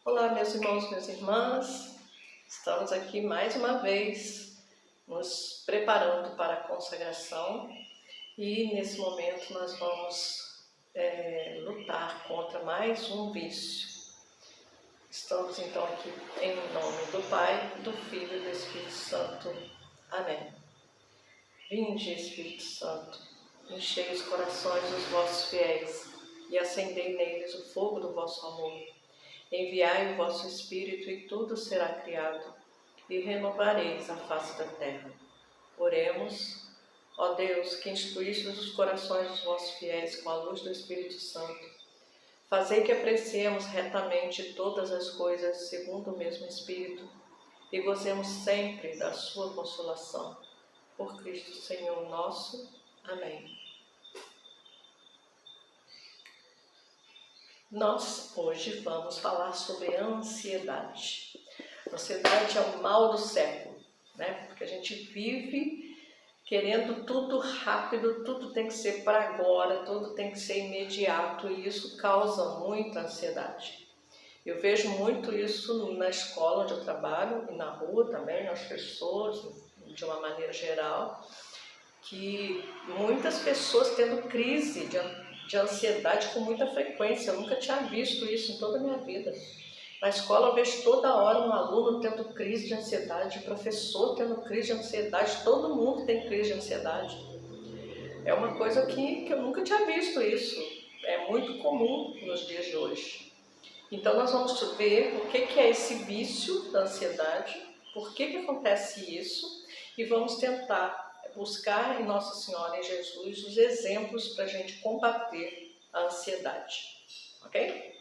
Olá, meus irmãos, minhas irmãs, estamos aqui mais uma vez nos preparando para a consagração e nesse momento nós vamos lutar contra mais um vício. Estamos então aqui em nome do Pai, do Filho e do Espírito Santo. Amém. Vinde, Espírito Santo, enchei os corações dos vossos fiéis e acendei neles o fogo do vosso amor. Enviai o vosso Espírito e tudo será criado, e renovareis a face da terra. Oremos, ó Deus, que instruístes os corações dos vossos fiéis com a luz do Espírito Santo. Fazei que apreciemos retamente todas as coisas segundo o mesmo Espírito, e gozemos sempre da sua consolação. Por Cristo Senhor nosso. Amém. Nós hoje vamos falar sobre ansiedade. Ansiedade é o mal do século, né? Porque a gente vive querendo tudo rápido, tudo tem que ser para agora, tudo tem que ser imediato e isso causa muita ansiedade. Eu vejo muito isso na escola onde eu trabalho e na rua também, nas pessoas, de uma maneira geral, que muitas pessoas tendo crise de ansiedade com muita frequência. Eu nunca tinha visto isso em toda a minha vida. Na escola eu vejo toda hora um aluno tendo crise de ansiedade, professor tendo crise de ansiedade, todo mundo tem crise de ansiedade. É uma coisa que eu nunca tinha visto isso. É muito comum nos dias de hoje. Então nós vamos ver o que é esse vício da ansiedade, por que acontece isso e vamos tentar buscar em Nossa Senhora, em Jesus, os exemplos para a gente combater a ansiedade, ok?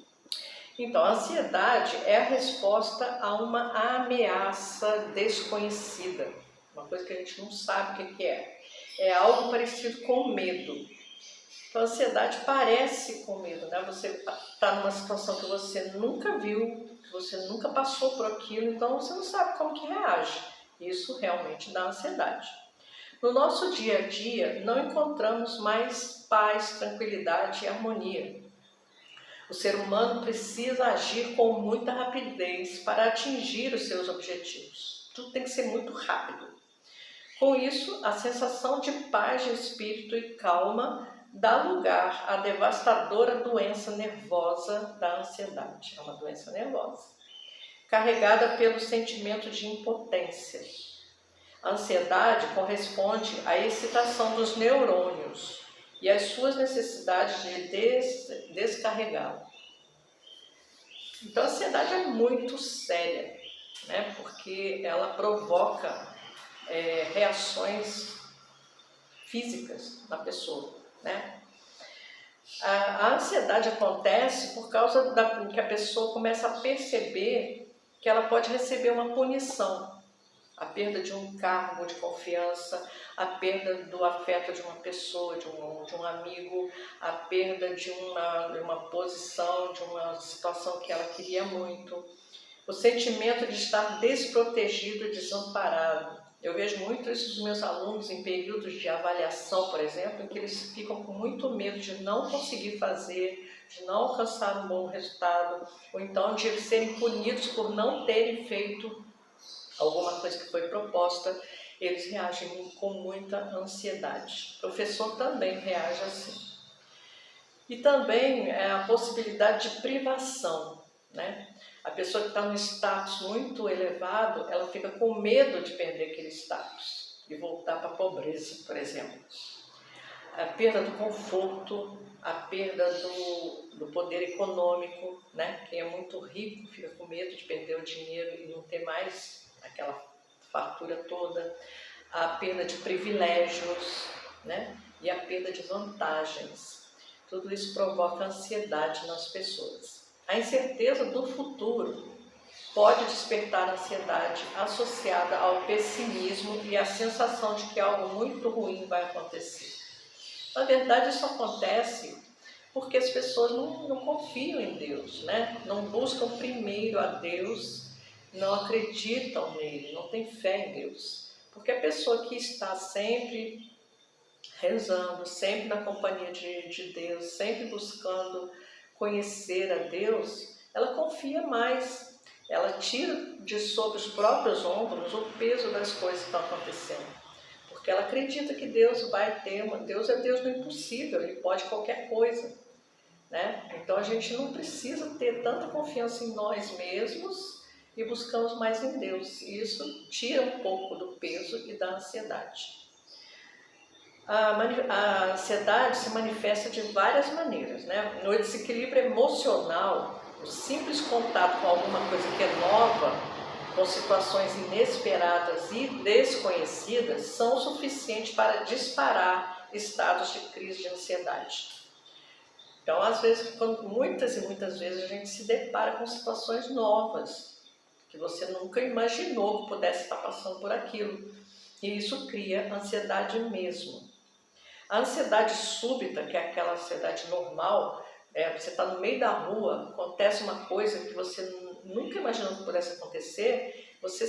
Então, a ansiedade é a resposta a uma ameaça desconhecida, uma coisa que a gente não sabe o que é. É algo parecido com medo. Então, a ansiedade parece com medo, né? Você está numa situação que você nunca viu, que você nunca passou por aquilo, então você não sabe como que reage. Isso realmente dá ansiedade. No nosso dia a dia, não encontramos mais paz, tranquilidade e harmonia. O ser humano precisa agir com muita rapidez para atingir os seus objetivos. Tudo tem que ser muito rápido. Com isso, a sensação de paz de espírito e calma dá lugar à devastadora doença nervosa da ansiedade. É uma doença nervosa, carregada pelo sentimento de impotência. A ansiedade corresponde à excitação dos neurônios e às suas necessidades de descarregá-lo. Então a ansiedade é muito séria, né? Porque ela provoca reações físicas na pessoa, né? A ansiedade acontece por causa que a pessoa começa a perceber que ela pode receber uma punição. A perda de um cargo de confiança, a perda do afeto de uma pessoa, de um amigo, a perda de uma posição, de uma situação que ela queria muito. O sentimento de estar desprotegido e desamparado. Eu vejo muito isso dos meus alunos em períodos de avaliação, por exemplo, em que eles ficam com muito medo de não conseguir fazer, de não alcançar um bom resultado, ou então de serem punidos por não terem feito alguma coisa que foi proposta. Eles reagem com muita ansiedade. O professor também reage assim. E também a possibilidade de privação, né? A pessoa que está num status muito elevado, ela fica com medo de perder aquele status e voltar para a pobreza, por exemplo. A perda do conforto, a perda do poder econômico, né? Quem é muito rico fica com medo de perder o dinheiro e não ter mais aquela fartura toda. A perda de privilégios, né? E a perda de vantagens. Tudo isso provoca ansiedade nas pessoas. A incerteza do futuro pode despertar ansiedade associada ao pessimismo e à sensação de que algo muito ruim vai acontecer. Na verdade, isso acontece porque as pessoas não confiam em Deus, né? Não buscam primeiro a Deus, não acreditam nele, não têm fé em Deus. Porque a pessoa que está sempre rezando, sempre na companhia de Deus, sempre buscando conhecer a Deus, ela confia mais, ela tira de sobre os próprios ombros o peso das coisas que estão acontecendo. Porque ela acredita que Deus vai ter, Deus é Deus do impossível, Ele pode qualquer coisa, né? Então a gente não precisa ter tanta confiança em nós mesmos e buscamos mais em Deus. E isso tira um pouco do peso e da ansiedade. A ansiedade se manifesta de várias maneiras, né? No desequilíbrio emocional, o simples contato com alguma coisa que é nova, com situações inesperadas e desconhecidas, são o suficiente para disparar estados de crise de ansiedade. Então, às vezes, muitas e muitas vezes a gente se depara com situações novas, que você nunca imaginou que pudesse estar passando por aquilo. E isso cria ansiedade mesmo. A ansiedade súbita, que é aquela ansiedade normal, você está no meio da rua, acontece uma coisa que você nunca imaginou que pudesse acontecer, você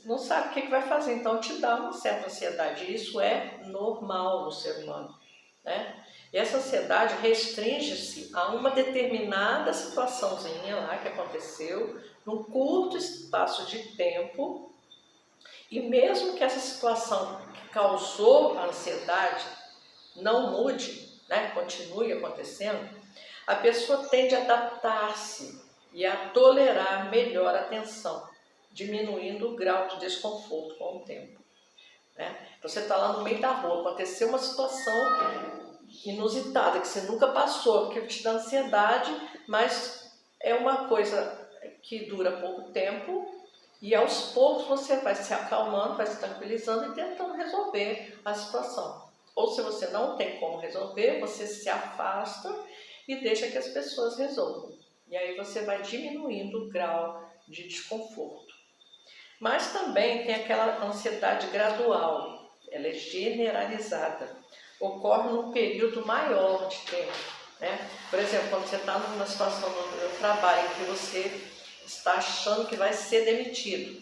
não sabe o que vai fazer, então te dá uma certa ansiedade. Isso é normal no ser humano, né? E essa ansiedade restringe-se a uma determinada situaçãozinha lá que aconteceu, num curto espaço de tempo, e mesmo que essa situação que causou a ansiedade não mude, né, continue acontecendo, a pessoa tende a adaptar-se e a tolerar melhor a tensão, diminuindo o grau de desconforto com o tempo, né? Então você está lá no meio da rua, aconteceu uma situação inusitada, que você nunca passou, que te dá ansiedade, mas é uma coisa que dura pouco tempo e aos poucos você vai se acalmando, vai se tranquilizando e tentando resolver a situação. Ou se você não tem como resolver, você se afasta e deixa que as pessoas resolvam. E aí você vai diminuindo o grau de desconforto. Mas também tem aquela ansiedade gradual, ela é generalizada, ocorre num período maior de tempo, né? Por exemplo, quando você está numa situação no trabalho em que você está achando que vai ser demitido,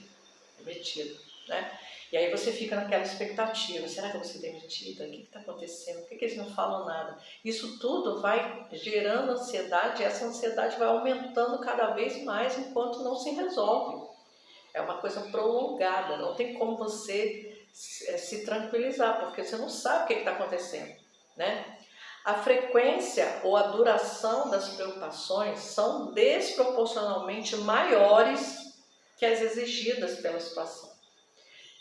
né? E aí você fica naquela expectativa, será que eu vou ser demitida? O que está acontecendo? Por que eles não falam nada? Isso tudo vai gerando ansiedade e essa ansiedade vai aumentando cada vez mais enquanto não se resolve. É uma coisa prolongada, não tem como você se tranquilizar, porque você não sabe o que está acontecendo, né? A frequência ou a duração das preocupações são desproporcionalmente maiores que as exigidas pela situação.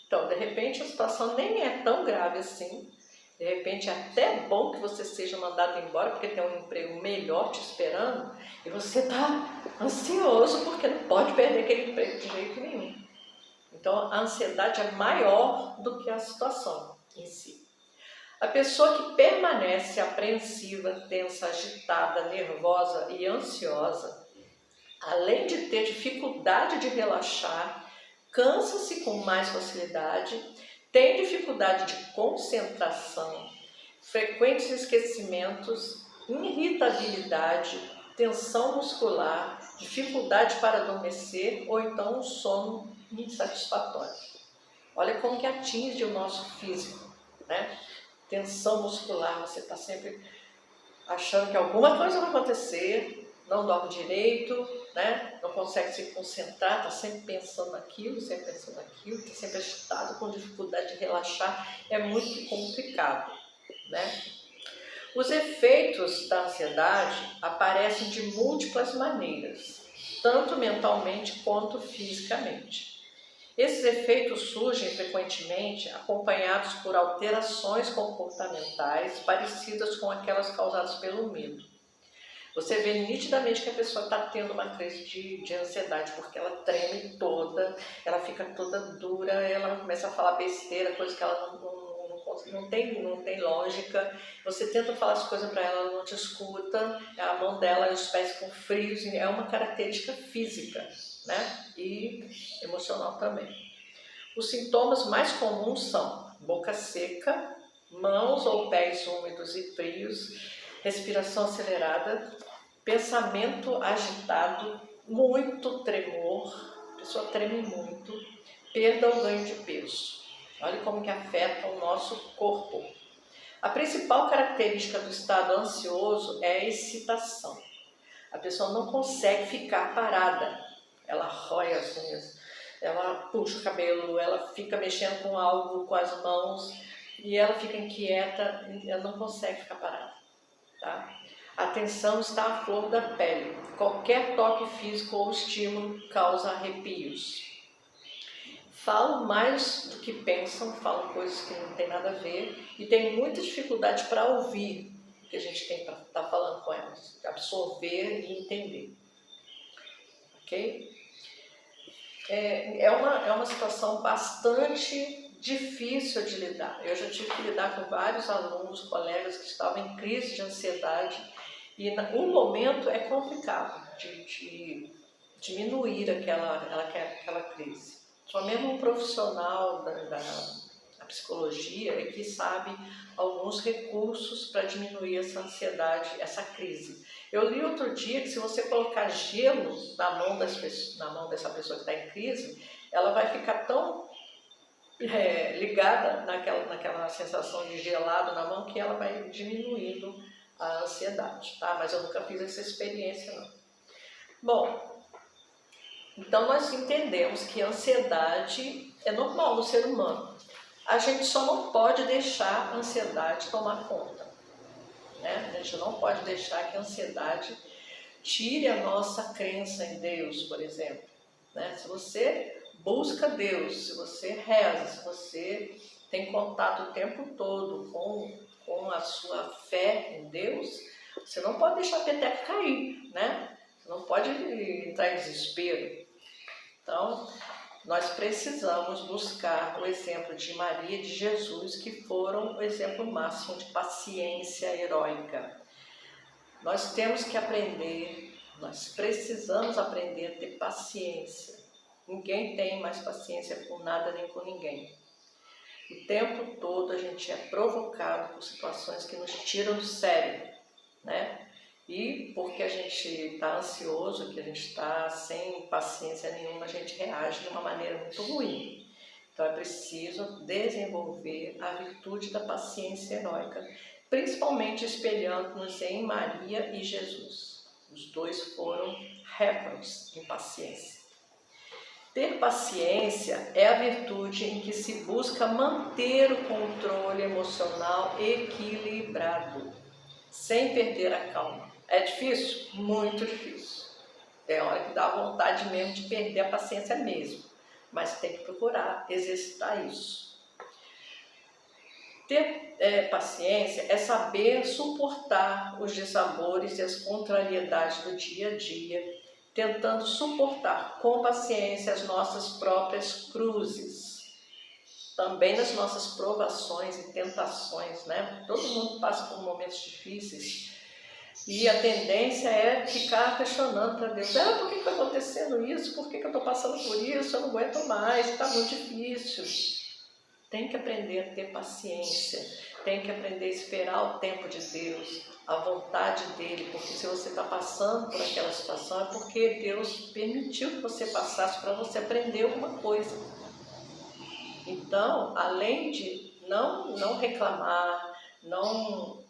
Então, de repente, a situação nem é tão grave assim. De repente, é até bom que você seja mandado embora, porque tem um emprego melhor te esperando, e você está ansioso porque não pode perder aquele emprego de jeito nenhum. Então, a ansiedade é maior do que a situação em si. A pessoa que permanece apreensiva, tensa, agitada, nervosa e ansiosa, além de ter dificuldade de relaxar, cansa-se com mais facilidade, tem dificuldade de concentração, frequentes esquecimentos, irritabilidade, tensão muscular, dificuldade para adormecer ou então um sono insatisfatório. Olha como que atinge o nosso físico, né? Tensão muscular, você está sempre achando que alguma coisa vai acontecer, não dorme direito, né? Não consegue se concentrar, está sempre pensando naquilo, está sempre agitado, com dificuldade de relaxar, é muito complicado, né? Os efeitos da ansiedade aparecem de múltiplas maneiras, tanto mentalmente quanto fisicamente. Esses efeitos surgem frequentemente acompanhados por alterações comportamentais parecidas com aquelas causadas pelo medo. Você vê nitidamente que a pessoa está tendo uma crise de ansiedade, porque ela treme toda, ela fica toda dura, ela começa a falar besteira, coisa que ela não tem lógica. Você tenta falar as coisas para ela, ela não te escuta, a mão dela e os pés ficam frios, é uma característica física, né? E emocional também. Os sintomas mais comuns são boca seca, mãos ou pés úmidos e frios, respiração acelerada, pensamento agitado, muito tremor, a pessoa treme muito, perda ou ganho de peso. Olha como que afeta o nosso corpo. A principal característica do estado ansioso é a excitação. A pessoa não consegue ficar parada. Ela rói as unhas, ela puxa o cabelo, ela fica mexendo com algo com as mãos e ela fica inquieta, ela não consegue ficar parada. Tá? A tensão está à flor da pele. Qualquer toque físico ou estímulo causa arrepios. Falam mais do que pensam, falam coisas que não tem nada a ver e tem muita dificuldade para ouvir o que a gente tem para estar falando com elas, absorver e entender. Ok? É uma situação bastante difícil de lidar. Eu já tive que lidar com vários alunos, colegas que estavam em crise de ansiedade e um momento é complicado de diminuir aquela crise. Só mesmo um profissional da psicologia é que sabe alguns recursos para diminuir essa ansiedade, essa crise. Eu li outro dia que se você colocar gelo na mão dessa pessoa que está em crise, ela vai ficar tão ligada naquela sensação de gelado na mão que ela vai diminuindo a ansiedade, tá? Mas eu nunca fiz essa experiência, não. Bom, então nós entendemos que a ansiedade é normal no ser humano. A gente só não pode deixar a ansiedade tomar conta, né? A gente não pode deixar que a ansiedade tire a nossa crença em Deus, por exemplo, né? Se você busca Deus, se você reza, se você tem contato o tempo todo com a sua fé em Deus, você não pode deixar a peteca cair, né? Você não pode entrar em desespero. Então, nós precisamos buscar o exemplo de Maria e de Jesus, que foram o exemplo máximo de paciência heróica. Nós temos que aprender, nós precisamos aprender a ter paciência. Ninguém tem mais paciência com nada nem com ninguém. O tempo todo a gente é provocado por situações que nos tiram do sério, né? E porque a gente está ansioso, que a gente está sem paciência nenhuma, a gente reage de uma maneira muito ruim. Então é preciso desenvolver a virtude da paciência heróica, principalmente espelhando-nos em Maria e Jesus. Os dois foram recordes em paciência. Ter paciência é a virtude em que se busca manter o controle emocional equilibrado, sem perder a calma. É difícil? Muito difícil. É hora que dá vontade mesmo de perder a paciência mesmo, mas tem que procurar exercitar isso. Ter paciência é saber suportar os dissabores e as contrariedades do dia a dia, tentando suportar com paciência as nossas próprias cruzes, também nas nossas provações e tentações, né? Todo mundo passa por momentos difíceis e a tendência é ficar questionando para Deus: por que está acontecendo isso? Por que eu estou passando por isso? Eu não aguento mais, está muito difícil. Tem que aprender a ter paciência, tem que aprender a esperar o tempo de Deus, a vontade dele, porque se você está passando por aquela situação é porque Deus permitiu que você passasse para você aprender alguma coisa. Então, além de não reclamar, não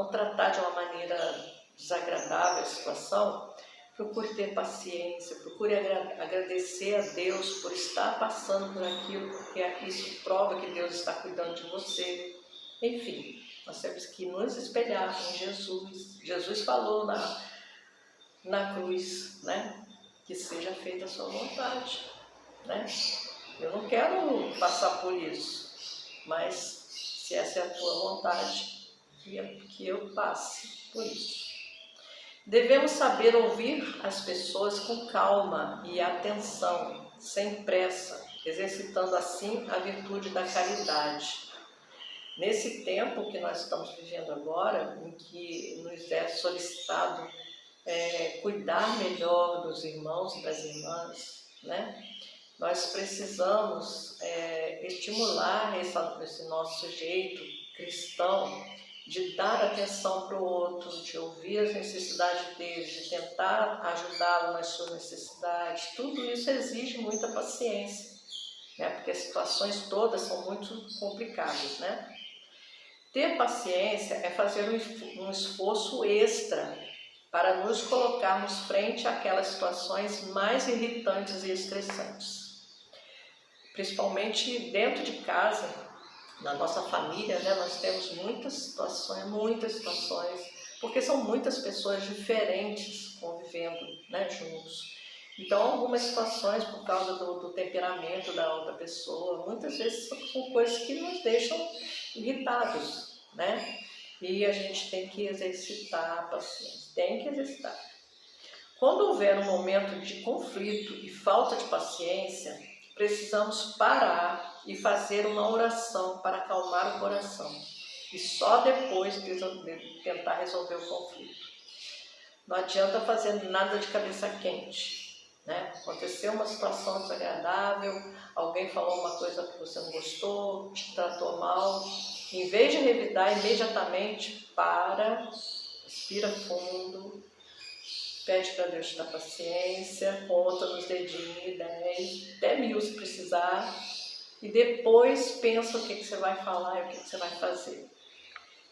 tratar de uma maneira desagradável a situação, procure ter paciência, procure agradecer a Deus por estar passando por aquilo, porque isso prova que Deus está cuidando de você. Enfim, nós temos que nos espelhar em Jesus. Jesus falou na cruz, né? Que seja feita a sua vontade, né? Eu não quero passar por isso, mas se essa é a tua vontade, que eu passe por isso. Devemos saber ouvir as pessoas com calma e atenção, sem pressa, exercitando assim a virtude da caridade. Nesse tempo que nós estamos vivendo agora, em que nos é solicitado cuidar melhor dos irmãos e das irmãs, né? Nós precisamos estimular esse nosso jeito cristão de dar atenção para o outro, de ouvir as necessidades dele, de tentar ajudá-lo nas suas necessidades. Tudo isso exige muita paciência, né? Porque as situações todas são muito complicadas, né? Ter paciência é fazer um esforço extra para nos colocarmos frente àquelas situações mais irritantes e estressantes. Principalmente dentro de casa, na nossa família, né, nós temos muitas situações, porque são muitas pessoas diferentes convivendo, né, juntos. Então, algumas situações, por causa do temperamento da outra pessoa, muitas vezes são coisas que nos deixam irritados, né? E a gente tem que exercitar a paciência, tem que exercitar. Quando houver um momento de conflito e falta de paciência, precisamos parar e fazer uma oração para acalmar o coração e só depois tentar resolver o conflito. Não adianta fazer nada de cabeça quente, né? Aconteceu uma situação desagradável, alguém falou uma coisa que você não gostou, te tratou mal. Em vez de revidar imediatamente, para, respira fundo, pede para Deus te dar paciência, conta nos dedinhos, 10, até 1000 se precisar, e depois pensa o que você vai falar e o que você vai fazer.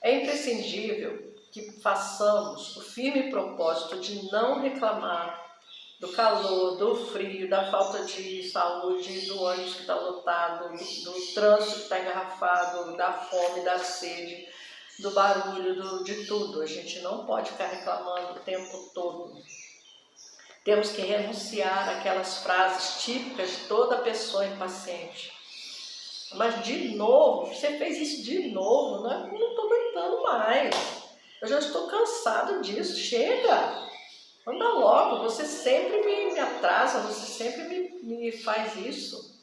É imprescindível que façamos o firme propósito de não reclamar do calor, do frio, da falta de saúde, do ônibus que está lotado, do trânsito que está engarrafado, da fome, da sede, do barulho, de tudo. A gente não pode ficar reclamando o tempo todo. Temos que renunciar àquelas frases típicas de toda pessoa impaciente. Mas de novo, você fez isso de novo, não estou aguentando mais. Eu já estou cansado disso, chega! Anda logo, você sempre me atrasa, você sempre me faz isso.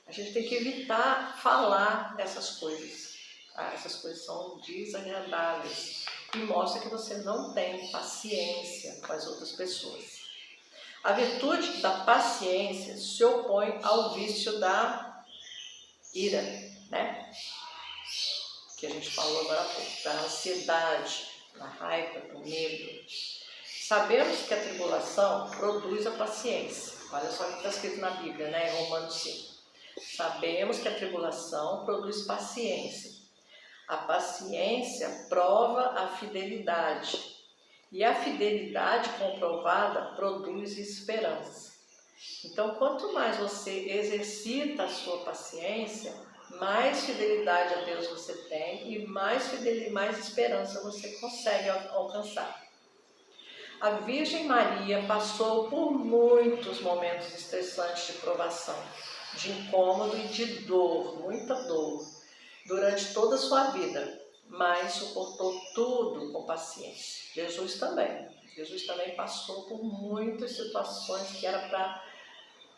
A gente tem que evitar falar essas coisas. Essas coisas são desagradáveis e mostra que você não tem paciência com as outras pessoas. A virtude da paciência se opõe ao vício da ira, né? Que a gente falou agora há pouco, da ansiedade, da raiva, do medo. Sabemos que a tribulação produz a paciência. Olha só o que está escrito na Bíblia, né? Em Romanos 5. Sabemos que a tribulação produz paciência. A paciência prova a fidelidade. E a fidelidade comprovada produz esperança. Então, quanto mais você exercita a sua paciência, mais fidelidade a Deus você tem e mais esperança você consegue alcançar. A Virgem Maria passou por muitos momentos estressantes de provação, de incômodo e de dor, muita dor, durante toda a sua vida, mas suportou tudo com paciência. Jesus também passou por muitas situações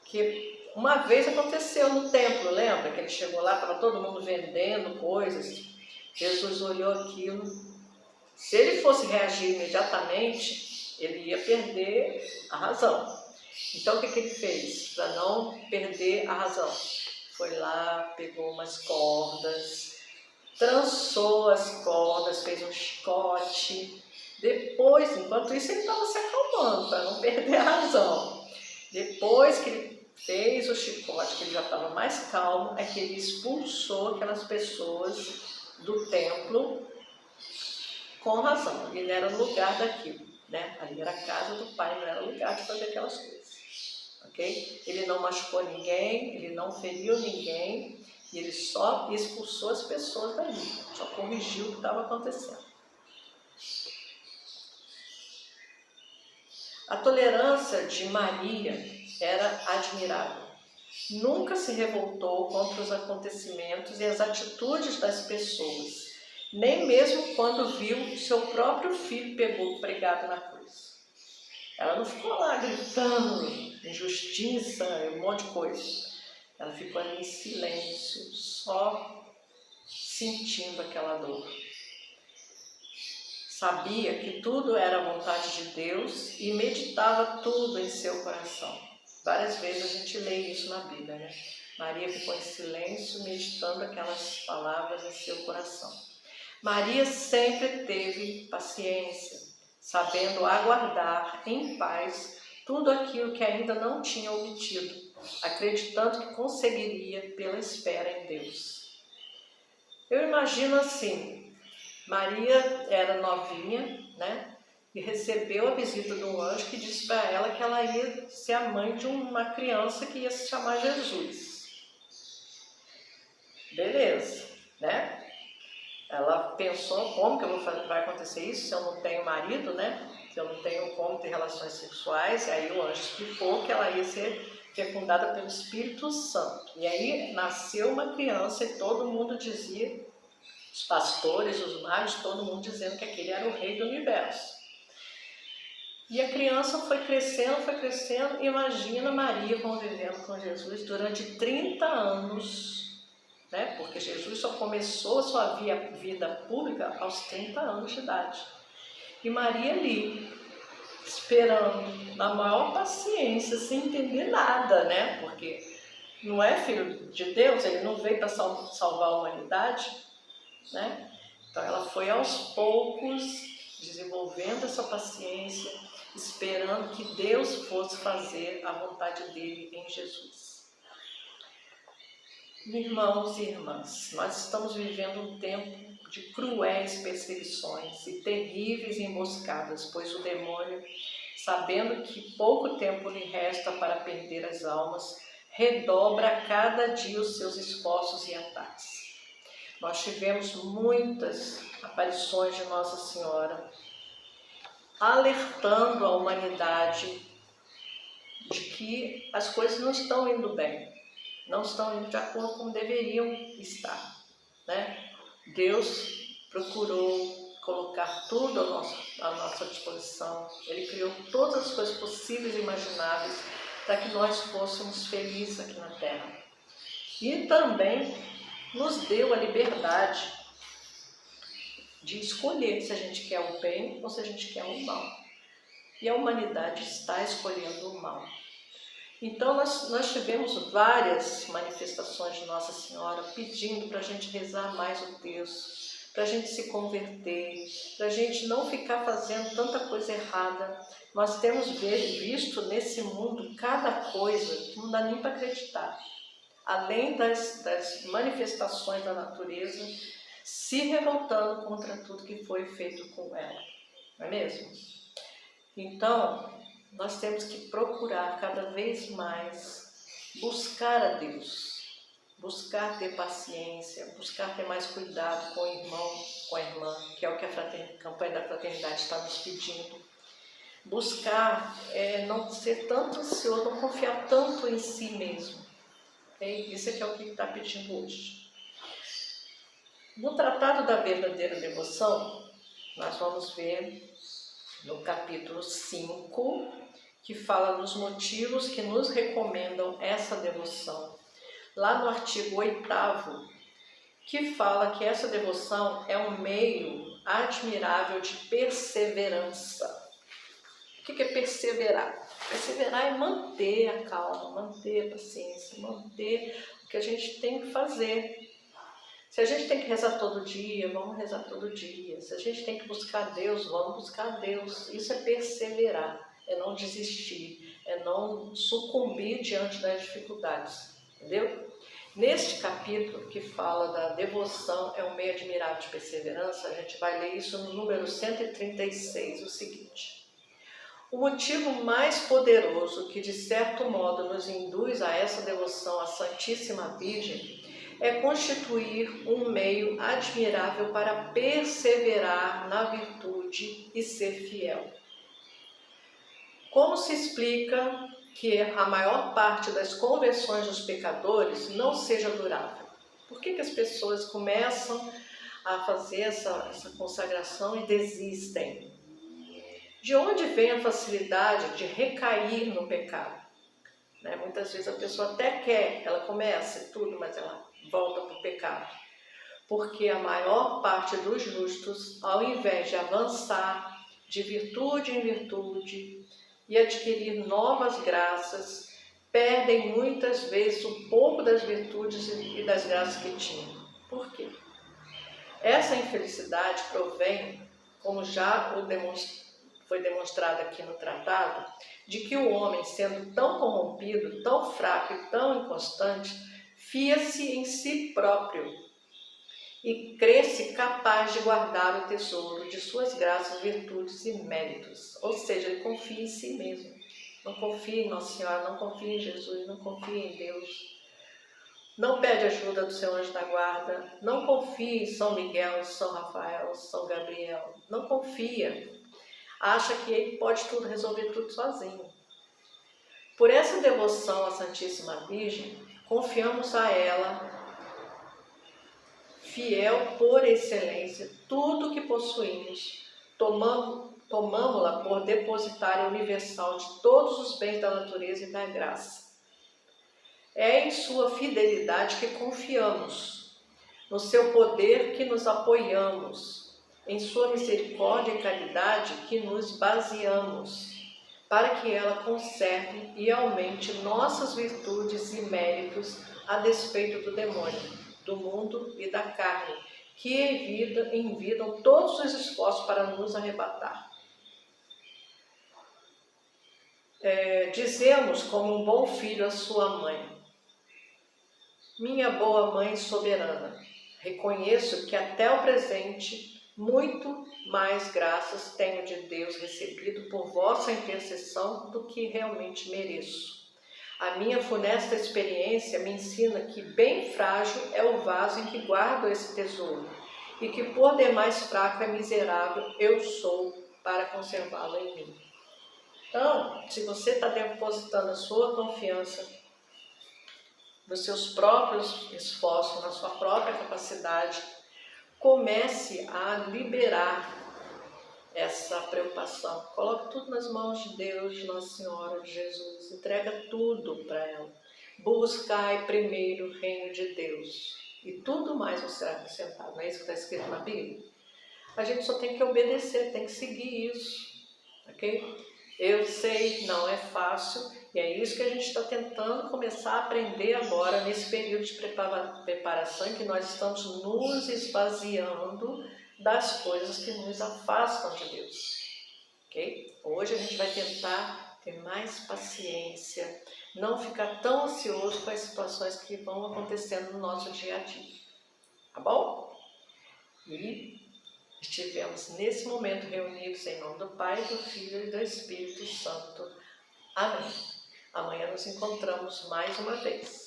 que uma vez aconteceu no templo, lembra? Que ele chegou lá, estava todo mundo vendendo coisas. Jesus olhou aquilo. Se ele fosse reagir imediatamente, ele ia perder a razão. Então o que ele fez para não perder a razão? Foi lá, pegou umas cordas, trançou as cordas, fez um chicote. Depois, enquanto isso, ele estava se acalmando para não perder a razão. Depois que ele fez o chicote, que ele já estava mais calmo, é que ele expulsou aquelas pessoas do templo com razão. Ele era o lugar daquilo, né? Ali era a casa do Pai, não era lugar de fazer aquelas coisas. Ok? Ele não machucou ninguém, ele não feriu ninguém, e ele só expulsou as pessoas dali, só corrigiu o que estava acontecendo. A tolerância de Maria era admirável. Nunca se revoltou contra os acontecimentos e as atitudes das pessoas, nem mesmo quando viu seu próprio filho pregado na cruz. Ela não ficou lá gritando injustiça, um monte de coisa. Ela ficou ali em silêncio, só sentindo aquela dor. Sabia que tudo era a vontade de Deus e meditava tudo em seu coração. Várias vezes a gente lê isso na Bíblia, né? Maria ficou em silêncio, meditando aquelas palavras em seu coração. Maria sempre teve paciência, sabendo aguardar em paz tudo aquilo que ainda não tinha obtido, acreditando que conseguiria pela espera em Deus. Eu imagino assim, Maria era novinha, né? e recebeu a visita de um anjo que disse para ela que ela ia ser a mãe de uma criança que ia se chamar Jesus. Beleza, né? Ela pensou, como que vai acontecer isso se eu não tenho marido, né? Se eu não tenho como ter relações sexuais. E aí o anjo explicou que ela ia ser fecundada pelo Espírito Santo. E aí nasceu uma criança e todo mundo dizia, os pastores, os magos, todo mundo dizendo que aquele era o rei do universo. E a criança foi crescendo. Imagina Maria convivendo com Jesus durante 30 anos, né? Porque Jesus só começou a sua vida pública aos 30 anos de idade. E Maria ali, esperando, na maior paciência, sem entender nada, né? Porque não é filho de Deus, ele não veio para salvar a humanidade, né? Então ela foi aos poucos desenvolvendo essa paciência, esperando que Deus fosse fazer a vontade dele em Jesus. Irmãos e irmãs, nós estamos vivendo um tempo de cruéis perseguições e terríveis emboscadas, pois o demônio, sabendo que pouco tempo lhe resta para perder as almas, redobra a cada dia os seus esforços e ataques. Nós tivemos muitas aparições de Nossa Senhora, alertando a humanidade de que as coisas não estão indo bem, não estão indo de acordo com deveriam estar, né? Deus procurou colocar tudo à nossa disposição. Ele criou todas as coisas possíveis e imagináveis para que nós fôssemos felizes aqui na Terra. E também nos deu a liberdade de escolher se a gente quer o bem ou se a gente quer o mal. E a humanidade está escolhendo o mal. Então nós tivemos várias manifestações de Nossa Senhora pedindo para a gente rezar mais o terço, para a gente se converter, para a gente não ficar fazendo tanta coisa errada. Nós temos visto nesse mundo cada coisa que não dá nem para acreditar. Além das manifestações da natureza se revoltando contra tudo que foi feito com ela, não é mesmo? Então, nós temos que procurar cada vez mais buscar a Deus, buscar ter paciência, buscar ter mais cuidado com o irmão, com a irmã, que é o que a campanha da fraternidade está nos pedindo. Buscar não ser tanto ansioso, não confiar tanto em si mesmo. Isso é que é o que está pedindo hoje. No Tratado da Verdadeira Devoção, nós vamos ver no capítulo 5, que fala dos motivos que nos recomendam essa devoção. Lá no artigo 8º, que fala que essa devoção é um meio admirável de perseverança. O que é perseverar? Perseverar é manter a calma, manter a paciência, manter o que a gente tem que fazer. Se a gente tem que rezar todo dia, vamos rezar todo dia. Se a gente tem que buscar Deus, vamos buscar Deus. Isso é perseverar, é não desistir, é não sucumbir diante das dificuldades, entendeu? Neste capítulo que fala da devoção, é um meio admirável de perseverança, a gente vai ler isso no número 136, o seguinte: o motivo mais poderoso que de certo modo nos induz a essa devoção à Santíssima Virgem é constituir um meio admirável para perseverar na virtude e ser fiel. Como se explica que a maior parte das conversões dos pecadores não seja durável? Por que as pessoas começam a fazer essa consagração e desistem? De onde vem a facilidade de recair no pecado? Muitas vezes a pessoa até quer, ela começa tudo, mas ela volta para o pecado. Porque a maior parte dos justos, ao invés de avançar de virtude em virtude e adquirir novas graças, perdem muitas vezes um pouco das virtudes e das graças que tinham. Por quê? Essa infelicidade provém, como já foi demonstrado aqui no tratado, de que o homem, sendo tão corrompido, tão fraco e tão inconstante, fia-se em si próprio e cresce capaz de guardar o tesouro de suas graças, virtudes e méritos. Ou seja, ele confia em si mesmo. Não confia em Nossa Senhora, não confia em Jesus, não confia em Deus. Não pede ajuda do seu anjo da guarda, não confia em São Miguel, São Rafael, São Gabriel. Não confia. Acha que ele pode tudo, resolver tudo sozinho. Por essa devoção à Santíssima Virgem, confiamos a ela, fiel por excelência, tudo que possuímos, tomamo-la por depositária universal de todos os bens da natureza e da graça. É em sua fidelidade que confiamos, no seu poder que nos apoiamos, em sua misericórdia e caridade que nos baseamos, para que ela conserve e aumente nossas virtudes e méritos a despeito do demônio, do mundo e da carne, que envidam todos os esforços para nos arrebatar. Dizemos como um bom filho à sua mãe: minha boa mãe soberana, reconheço que até o presente muito mais graças tenho de Deus recebido por vossa intercessão do que realmente mereço. A minha funesta experiência me ensina que bem frágil é o vaso em que guardo esse tesouro e que por demais fraco e miserável eu sou para conservá-lo em mim. Então, se você está depositando a sua confiança nos seus próprios esforços, na sua própria capacidade, comece a liberar essa preocupação. Coloque tudo nas mãos de Deus, de Nossa Senhora, de Jesus. Entrega tudo para ela. Buscai primeiro o reino de Deus e tudo mais você será acrescentado. Não é isso que está escrito na Bíblia? A gente só tem que obedecer, tem que seguir isso, ok? Eu sei, não é fácil, e é isso que a gente está tentando começar a aprender agora, nesse período de preparação, em que nós estamos nos esvaziando das coisas que nos afastam de Deus. Okay? Hoje a gente vai tentar ter mais paciência, não ficar tão ansioso com as situações que vão acontecendo no nosso dia a dia. Tá bom? E estivemos nesse momento reunidos em nome do Pai, do Filho e do Espírito Santo. Amém. Amanhã nos encontramos mais uma vez.